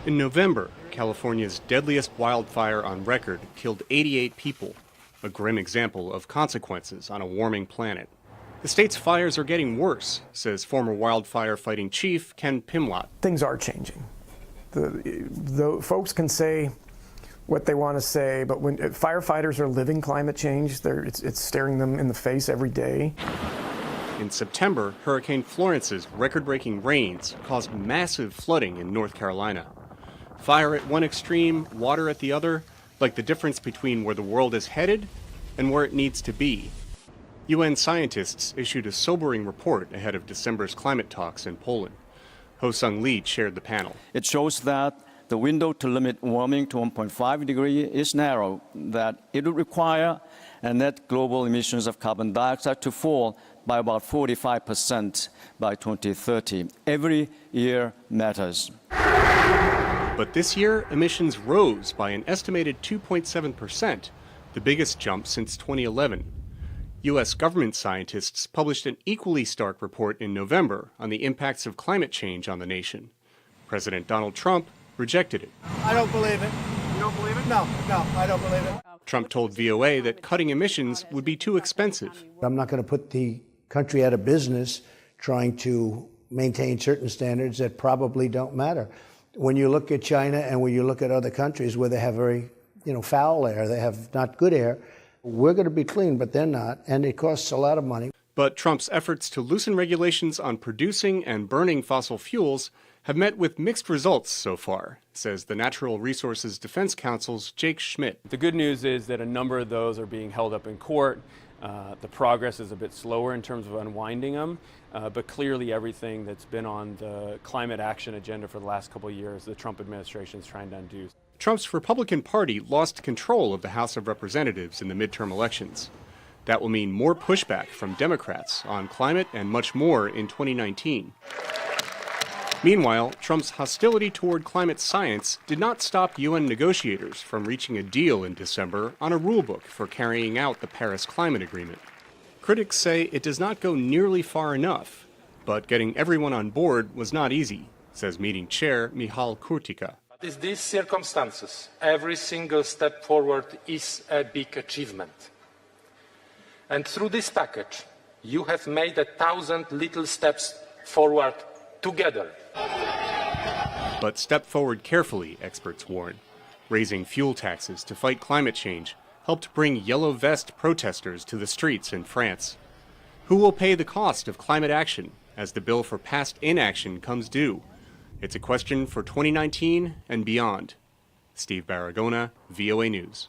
In November, California's deadliest wildfire on record killed 88 people, a grim example of consequences on a warming planet. The state's fires are getting worse, says former wildfire fighting chief Ken Pimlott. Things are changing. The folks can say what they want to say, but when firefighters are living climate change, it's staring them in the face every day. In September, Hurricane Florence's record-breaking rains caused massive flooding in North Carolina. Fire at one extreme, water at the other, like the difference between where the world is headed and where it needs to be. UN scientists issued a sobering report ahead of December's climate talks in Poland. Ho-Sung Lee chaired the panel. It shows that the window to limit warming to 1.5 degrees is narrow, that it would require net global emissions of carbon dioxide to fall by about 45% by 2030. Every year matters. But this year, emissions rose by an estimated 2.7%, the biggest jump since 2011. U.S. government scientists published an equally stark report in November on the impacts of climate change on the nation. President Donald Trump rejected it. I don't believe it. You don't believe it? No, I don't believe it. Trump told VOA that cutting emissions would be too expensive. I'm not going to put the country out of business trying to maintain certain standards that probably don't matter. When you look at China and when you look at other countries where they have very, foul air, they have not good air, we're going to be clean, but they're not, and it costs a lot of money. But Trump's efforts to loosen regulations on producing and burning fossil fuels have met with mixed results so far, says the Natural Resources Defense Council's Jake Schmidt. The good news is that a number of those are being held up in court. The progress is a bit slower in terms of unwinding them, but clearly everything that's been on the climate action agenda for the last couple of years, the Trump administration is trying to undo. Trump's Republican Party lost control of the House of Representatives in the midterm elections. That will mean more pushback from Democrats on climate and much more in 2019. Meanwhile, Trump's hostility toward climate science did not stop UN negotiators from reaching a deal in December on a rulebook for carrying out the Paris Climate Agreement. Critics say it does not go nearly far enough, but getting everyone on board was not easy, says meeting chair Michal Kurtika. In these circumstances, every single step forward is a big achievement. And through this package, you have made 1,000 little steps forward together. But step forward carefully, experts warn. Raising fuel taxes to fight climate change helped bring yellow vest protesters to the streets in France. Who will pay the cost of climate action as the bill for past inaction comes due? It's a question for 2019 and beyond. Steve Baragona, VOA News.